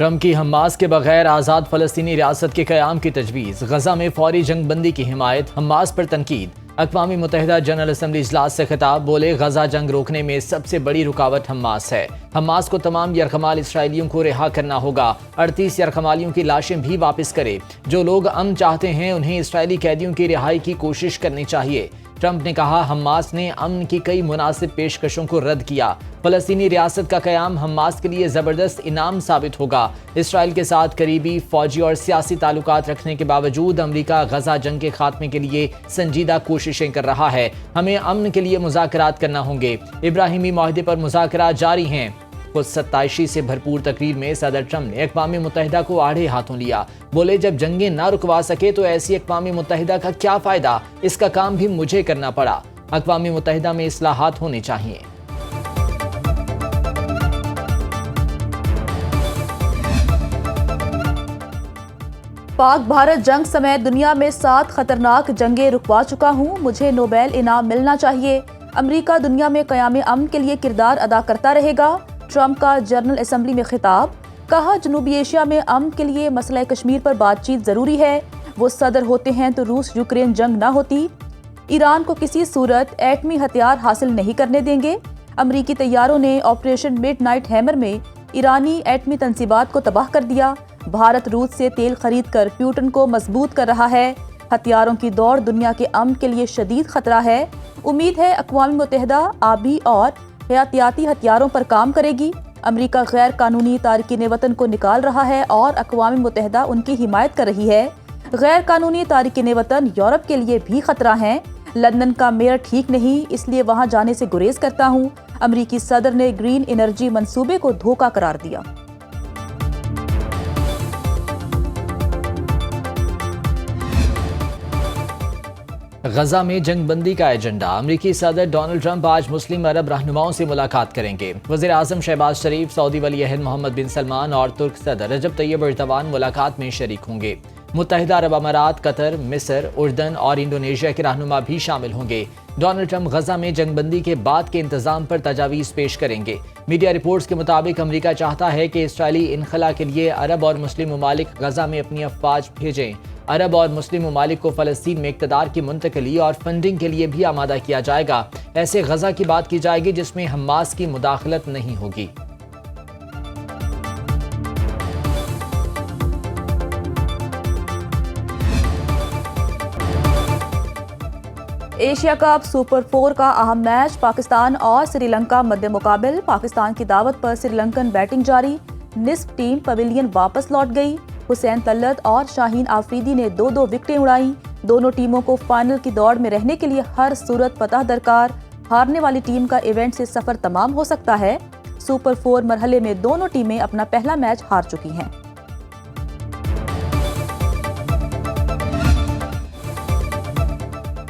Trump की Hamas के बगैर आज़ाद फ़लस्तीनी रियासत के क़याम की तजवीज़, गजा में फौरी जंग बंदी की हिमायत, हमास पर तनकीद। अक़वामी मुत्तहिदा जनरल असम्बली इजलास से खिताब, बोले गजा जंग रोकने में सबसे बड़ी रुकावट हमास है। हमास को तमाम यरगमाल इसराइलियों को रिहा करना होगा। 38 यरगमालियों की लाशें भी वापस करे। जो लोग अमन चाहते हैं उन्हें इसराइली कैदियों की रिहाई की कोशिश करनी चाहिए। ट्रंप ने कहा, हमास ने अमन की कई मुनासिब पेशकशों को रद्द किया। फ़लस्तीनी रियासत का क़याम हमास के लिए ज़बरदस्त इनाम साबित होगा। इसराइल के साथ करीबी फौजी और सियासी ताल्लुकात रखने के बावजूद अमरीका गजा जंग के खात्मे के लिए संजीदा कोशिशें कर रहा है। हमें अमन के लिए मुज़ाकरात करना होंगे। इब्राहिमी मुआहदे पर मुज़ाकरात जारी हैं। खुद सत्ताईशी से भरपूर तकरीर में सदर ट्रंप ने अक़वामी मुत्तहिदा को आड़े हाथों लिया। बोले, जब जंगें ना रुकवा सके तो ऐसी अक़वामी मुत्तहिदा का क्या फ़ायदा। इसका काम भी मुझे करना पड़ा। अक़वामी मुत्तहिदा में इस्लाहात होने चाहिए। पाक भारत जंग समेत दुनिया में 7 खतरनाक जंगें रुकवा चुका हूँ। मुझे नोबेल इनाम मिलना चाहिए। अमरीका दुनिया में क़याम अमन के लिए किरदार अदा करता रहेगा। ट्रंप का जनरल असम्बली में खिताब, कहा, जनूबी एशिया में अमन के लिए मसला कश्मीर पर बातचीत ज़रूरी है। वो सदर होते हैं तो रूस यूक्रेन जंग ना होती। ईरान को किसी सूरत एटमी हथियार हासिल नहीं करने देंगे। अमरीकी तैयारों ने ऑपरेशन मिडनाइट हैमर में ईरानी एटमी तंसीबात को तबाह कर दिया। भारत रूस से तेल खरीद कर प्यूटन को मजबूत कर रहा है। हथियारों की दौड़ दुनिया के अमन के लिए शदीद खतरा है। उम्मीद है अक़वाम मुत्तहिदा आबी और हयातियाती हथियारों पर काम करेगी। अमरीका गैर कानूनी तारकीन वतन को निकाल रहा है और अक़वाम मुत्तहिदा उनकी हिमायत कर रही है। गैर कानूनी तारकीन वतन यूरोप के लिए भी खतरा हैं। लंदन का मेयर ठीक नहीं, इसलिए वहां जाने से गुरेज करता हूं। अमरीकी सदर ने ग्रीन एनर्जी मंसूबे को धोखा करार दिया। गजा में जंग बंदी का एजेंडा, अमरीकी सदर डोनाल्ड ट्रंप आज मुस्लिम अरब रहनुमाओं से मुलाकात करेंगे। वज़ीर आज़म शहबाज शरीफ, सऊदी वली अहद मोहम्मद बिन सलमान और तुर्क सदर रजब तैयब एर्दोगान मुलाकात में शरीक होंगे। मुत्तहिदा अरब अमारात, कतर, मिस्र, उर्दन और इंडोनेशिया के रहनुमा भी शामिल होंगे। डोनाल्ड ट्रंप गजा में जंगबंदी के बाद के इंतजाम पर तजावीज़ पेश करेंगे। मीडिया रिपोर्ट्स के मुताबिक अमरीका चाहता है कि इसराइली इनखला के लिए अरब और मुस्लिम ममालिक गजा में अपनी अफवाज भेजें। अरब और मुस्लिम ममालिक को फ़लस्तीन में इक़्तिदार की मुंतकली और फंडिंग के लिए भी आमादा किया जाएगा। ऐसे गजा की बात की जाएगी जिसमें हमास की मुदाखलत नहीं होगी। एशिया कप सुपर 4 का अहम मैच, पाकिस्तान और श्रीलंका मध्य मुकाबिल। पाकिस्तान की दावत पर श्रीलंकन बैटिंग जारी। निस्फ टीम पवेलियन वापस लौट गई। हुसैन तल्लत और शाहीन आफरीदी ने 2-2 विकेटें उड़ाई। दोनों टीमों को फाइनल की दौड़ में रहने के लिए हर सूरत फतह दरकार। हारने वाली टीम का इवेंट से सफर तमाम हो सकता है। सुपर 4 मरहले में दोनों टीमें अपना पहला मैच हार चुकी हैं।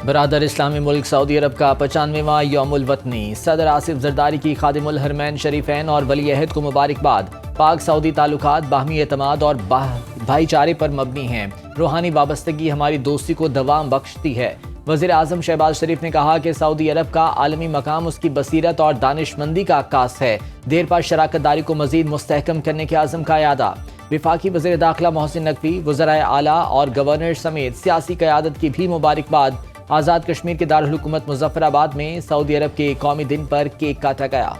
बरादर इस्लामी मुल्क सऊदी अरब का 95वां यौमुल वतनी, सदर आसिफ जरदारी की खादिमुल हरमैन शरीफैन और वली अहद को मुबारकबाद। पाक सऊदी ताल्लुकात बाहमी एतमाद और भाईचारे पर मबनी हैं। रूहानी वाबस्तगी हमारी दोस्ती को दवाम बख्शती है। वज़ीर आज़म शहबाज शरीफ ने कहा कि सऊदी अरब का आलमी मकाम उसकी बसीरत और दानिशमंदी का अक्कास है। देर पर शराकत दारी को मजीद मुस्तहकम करने के आज़म का यादा। विफाकी वज़ीर दाखिला मोहसिन नकवी, वज़राए आला और गवर्नर समेत सियासी क़यादत की भी मुबारकबाद। आज़ाद कश्मीर के दारुल हुकूमत मुज़फ्फराबाद में सऊदी अरब के कौमी दिन पर केक काटा गया।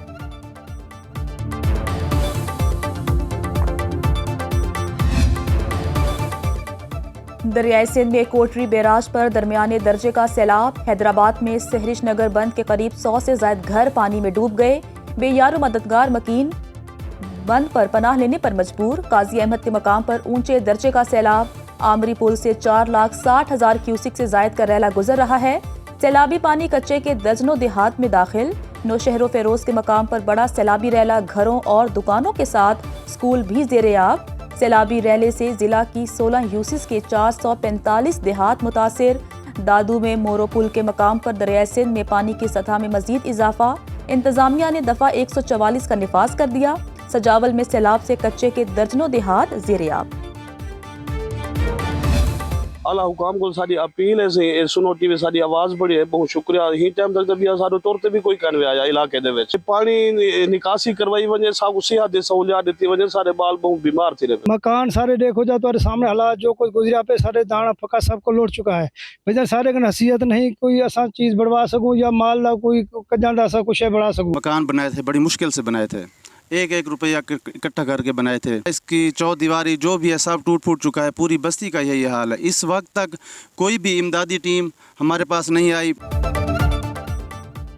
दरियाई सिंध में कोटरी बैराज पर दरमियाने दर्जे का सैलाब। हैदराबाद में सहरिश नगर बंद के करीब 100 से ज्यादा घर पानी में डूब गए। बेयारो मददगार मकीन बंद पर पनाह लेने पर मजबूर। काजी अहमद के मकाम पर ऊंचे दर्जे का सैलाब। आमरी पुल से 4,60,000 क्यूसिक से जायद का रैला गुजर रहा है। सैलाबी पानी कच्चे के दर्जनों देहात में दाखिल। नौशहरों फेरोज के मकाम पर बड़ा सैलाबी रैला, घरों और दुकानों के साथ स्कूल भी ज़ेर-ए-आब। सैलाबी रैले से जिला की 16 यूसिस के 445 देहात मुतासिर। दादू में मोरो पुल के मकाम पर दरियाई सिंध में पानी की सतह में मजीद इजाफा। इंतजामिया ने दफा 144 का निफाज कर दिया। सजावल में सैलाब से कच्चे के दर्जनों देहात ज़ेर-ए-आब। आला हुकाम को साडी अपील है सी सुनो टीवी साडी आवाज बड़ी है बहुत शुक्रिया ही टाइम तक भी साडो तौर ते भी कोई करवे आया इलाके दे विच पानी निकासी करवाई वने सागु सिया दे सहूलियत देती वने सारे बाल बहुत बीमार थी रहे मकान सारे देखो जा तुम्हारे सामने हालात जो कुछ गुजरा पे सारे दाना पका सबको लौट चुका है वजह सारे कन हसीयत नहीं कोई असा चीज बढ़वा सकूं या माल ला कोई कजांदा सा कुछ बढ़ा सकूं। मकान बनाए थे बड़ी मुश्किल से बनाए थे, एक एक रुपया इकट्ठा करके बनाए थे। इसकी चौदीवारी जो भी है सब टूट फूट चुका है, पूरी बस्ती का यही हाल है। इस वक्त तक कोई भी इमदादी टीम हमारे पास नहीं आई।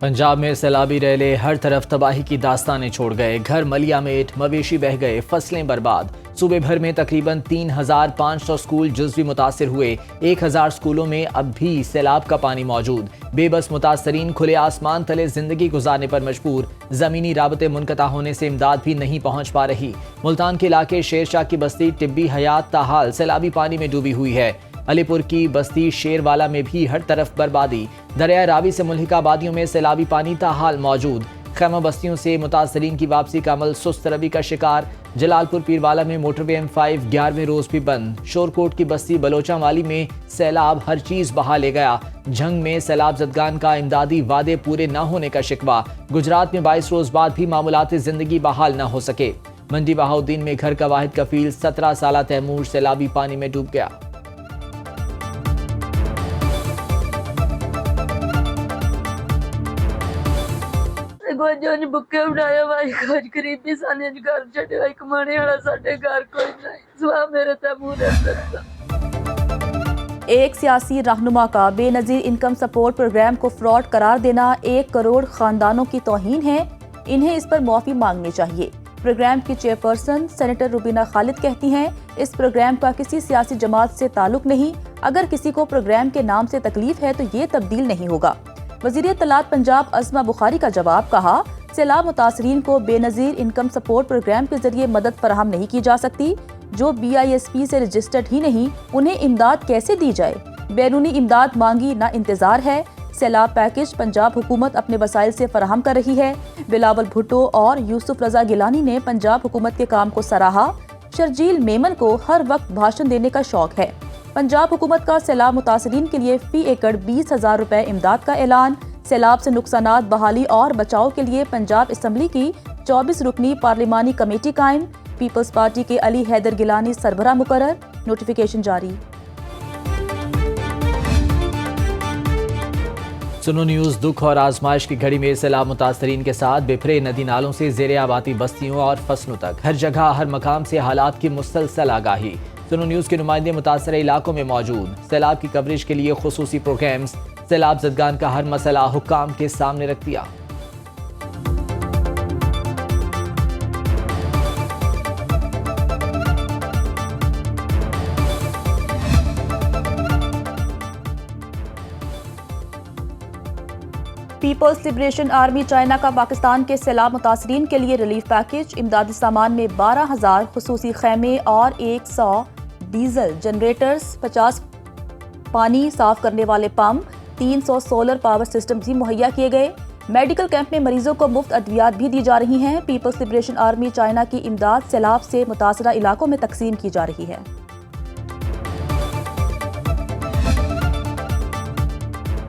पंजाब में सैलाबी रैले हर तरफ तबाही की दास्तानें छोड़ गए। घर मलियामेट, मवेशी बह गए, फसलें बर्बाद। सूबे भर में तकरीबन 3,500 स्कूल जुज़वी मुतासिर हुए। 1,000 स्कूलों में अब भी सैलाब का पानी मौजूद। बेबस मुतासरीन खुले आसमान तले जिंदगी गुजारने पर मजबूर। ज़मीनी राबते मुनक़ता होने से इमदाद भी नहीं पहुँच पा रही। मुल्तान के इलाके शेरशाह की बस्ती टिब्बी हयात ताहाल सैलाबी पानी में डूबी हुई है। अलीपुर की बस्ती शेरवाला में भी हर तरफ बर्बादी। दरिया रावी से मुल्हिका आबादियों में सैलाबी पानी ताहाल मौजूद। खैमा बस्तियों से मुतासरीन की वापसी का अमल सुस्त रवि का शिकार। जलालपुर पीरवाला में मोटरवे M5 11वें रोज भी बंद। शोरकोट की बस्ती बलोचा वाली में सैलाब हर चीज बहा ले गया। झंग में सैलाब जदगान का इमदादी वादे पूरे न होने का शिकवा। गुजरात में 22 रोज बाद भी मामूलाती जिंदगी बहाल न हो सके। मंडी बहाउद्दीन में घर का वाहिद कफील 17 साला तैमूर सैलाबी पानी में डूब गया। गोजों बुके उड़ाया भाई खोज गरीबी साने घर छड़े भाई कमाने वाला साडे घर कोई नहीं सुहा मेरे तैमूर एक सियासी रहनुमा का बेनज़ीर इनकम सपोर्ट प्रोग्राम को फ्रॉड करार देना 1 करोड़ खानदानों की तौहीन है। इन्हें इस पर माफ़ी मांगनी चाहिए। प्रोग्राम की चेयरपर्सन सेनेटर रुबीना खालिद कहती हैं, इस प्रोग्राम का किसी सियासी जमात से ताल्लुक नहीं। अगर किसी को प्रोग्राम के नाम से तकलीफ है तो ये तब्दील नहीं होगा। वज़ीर इत्तलात पंजाब अज़मा बुखारी का जवाब, कहा सैलाब मुतासरीन को बेनज़ीर इनकम सपोर्ट प्रोग्राम के जरिए मदद फराहम नहीं की जा सकती। जो BISP से रजिस्टर्ड ही नहीं उन्हें इमदाद कैसे दी जाए। बैरूनी इमदाद मांगी ना इंतज़ार है। सैलाब पैकेज पंजाब हुकूमत अपने वसाइल से फराहम कर रही है। बिलावल भुट्टो और यूसुफ रजा गिलानी ने पंजाब हुकूमत के काम को सराहा। शर्जील मेमन को हर वक्त भाषण देने का शौक है। पंजाब हुकूमत का सैलाब मुतासरीन के लिए फी एकड़ 20,000 रुपए इमदाद का ऐलान। सैलाब से नुकसानात बहाली और बचाव के लिए पंजाब असम्बली की 24 रुकनी पार्लिमानी कमेटी कायम। पीपल्स पार्टी के अली हैदर गिलानी सरबराह मुकर्रर। नोटिफिकेशन जारी। सुनो न्यूज़ दुख और आजमाइश की घड़ी में सैलाब मुतासरीन के साथ बिखरे नदी नालों से ज़ेरे आबादी बस्तियों और फसलों तक हर जगह हर मकाम से हालात की मुसलसल आगाही। सुनो न्यूज़ के नुमाइंदे मुतासर इलाकों में मौजूद। सैलाब की कवरेज के लिए खुसूसी प्रोग्राम्स। सैलाब ज़दगान का हर मसला हुक्काम के सामने रख दिया। पीपल्स लिबरेशन आर्मी चाइना का पाकिस्तान के सैलाब मुतासरीन के लिए रिलीफ पैकेज। इमदादी सामान में 12,000 खुसूसी खैमे और 100 डीजल जनरेटर्स, 50 पानी साफ करने वाले पंप, 300 सोलर पावर सिस्टम भी मुहैया किए गए। मेडिकल कैंप में मरीजों को मुफ्त अद्वियात भी दी जा रही हैं। पीपल्स लिबरेशन आर्मी चाइना की इमदाद सैलाब से मुतासरा इलाकों में तकसीम की जा रही है।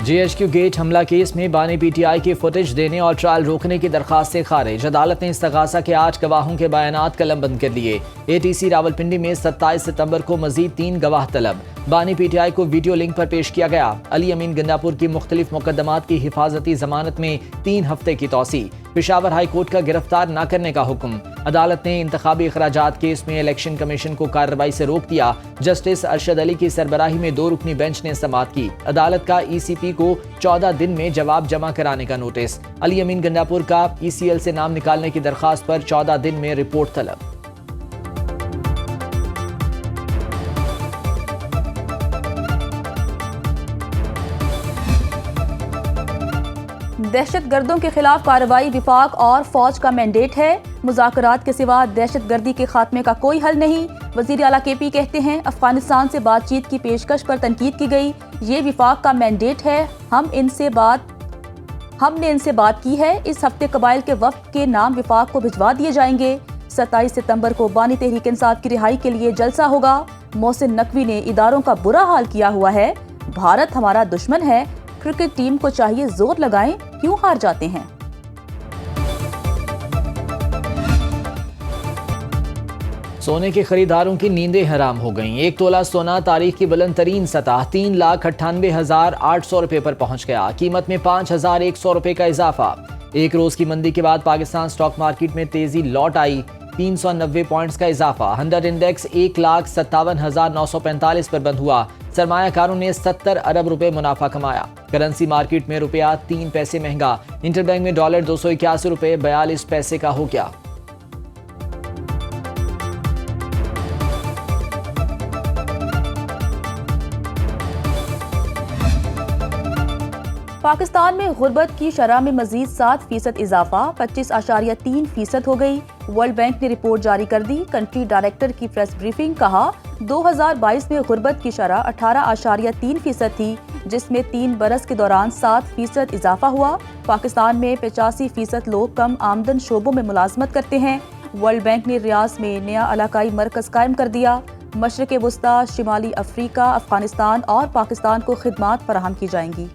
JHQ गेट हमला केस में बानी PTI की फुटेज देने और ट्रायल रोकने की दरखास्त से खारिज। अदालत ने इस्तगासा के 8 गवाहों के बयानात कलमबंद कर लिए। ATC रावलपिंडी में 27 सितंबर को मजीद 3 गवाह तलब। बानी PTI को वीडियो लिंक पर पेश किया गया। अली अमीन गंडापुर की मुख्तलिफ मुकदमात की हिफाजती जमानत में 3 हफ्ते की तौसी। पेशावर हाई कोर्ट का गिरफ्तार न करने का हुक्म। अदालत ने इंतखाबी अखराजात केस में इलेक्शन कमीशन को कार्रवाई से रोक दिया। जस्टिस अरशद अली की सरबराही में 2 रुकनी बेंच ने समाअत की। अदालत का ECP को 14 दिन में जवाब जमा कराने का नोटिस। अली अमीन गंडापुर का ECL से नाम निकालने की दरखास्त पर 14 दिन में रिपोर्ट तलब। दहशतगर्दों के खिलाफ कार्रवाई विफाक और फौज का मैंडेट है। मुज़ाकरात के सिवा दहशतगर्दी के खात्मे का कोई हल नहीं। वज़ीर आला KP कहते हैं, अफगानिस्तान से बातचीत की पेशकश पर तनकीद की गई। ये विफाक का मैंडेट है। हमने इनसे बात की है। इस हफ्ते कबाइल के वफ़द के नाम विफाक को भिजवा दिए जाएंगे। 27 सितंबर को बानी तहरीक इंसाफ की रिहाई के लिए जलसा होगा। मोहसिन नकवी ने इदारों का बुरा हाल किया हुआ है। भारत हमारा दुश्मन है, क्रिकेट टीम को चाहिए जोर लगाएं, क्यों हार जाते हैं। सोने के खरीदारों की नींदें हराम हो गईं। 1 तोला सोना तारीख की बुलंद तरीन सतह 3,98,800 रुपए पर पहुंच गया। कीमत में 5,100 रुपए का इजाफा। एक रोज की मंदी के बाद पाकिस्तान स्टॉक मार्केट में तेजी लौट आई। 390 पॉइंट्स का इजाफा। हंड्रेड इंडेक्स 1,57,945 पर बंद हुआ। सरमायाकारों ने 70 अरब रुपए मुनाफा कमाया। करेंसी मार्केट में रुपया 3 पैसे महंगा। इंटरबैंक में डॉलर 281 रुपए 42 पैसे का हो गया। पाकिस्तान में गुर्बत की शरह में मजीद 7% इजाफा 25.3% हो गई। वर्ल्ड बैंक ने रिपोर्ट जारी कर दी। कंट्री डायरेक्टर की प्रेस ब्रीफिंग। कहा 2022 में गुर्बत की शरह 18.3% थी, जिसमें 3 बरस के दौरान 7% इजाफा हुआ। पाकिस्तान में 85% लोग कम आमदन शोबों में मुलाजमत करते हैं। वर्ल्ड बैंक ने रियाज में नया इलाकाई मरकज कायम कर दिया। मशरिक वस्ता, शिमाली अफ्रीका, अफगानिस्तान और पाकिस्तान को खिदमात फराहम की जाएंगी।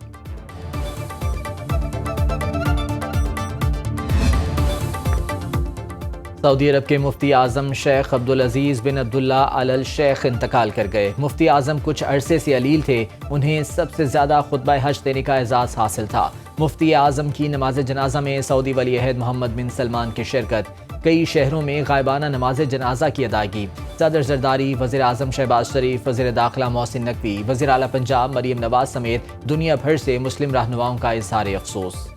सऊदी अरब के मुफ्ती आजम शेख अब्दुल अजीज़ बिन अब्दुल्ला अल शेख इंतकाल कर गए। मुफ्ती आजम कुछ अरसे से अलील थे। उन्हें सबसे ज़्यादा खुतबा हज देने का एजाज़ हासिल था। मुफ्ती आजम की नमाज जनाजा में सऊदी वली अहद मोहम्मद बिन सलमान की शिरकत। कई शहरों में गायबाना नमाज जनाजा की अदायगी। सदर जरदारी, वज़ीर आज़म शहबाज शरीफ, वज़ीर दाखिला मोहसिन नकवी, वज़ीर आला पंजाब मरीम नवाज समेत दुनिया भर से मुस्लिम रहनुमाओं का इज़हार अफसोस।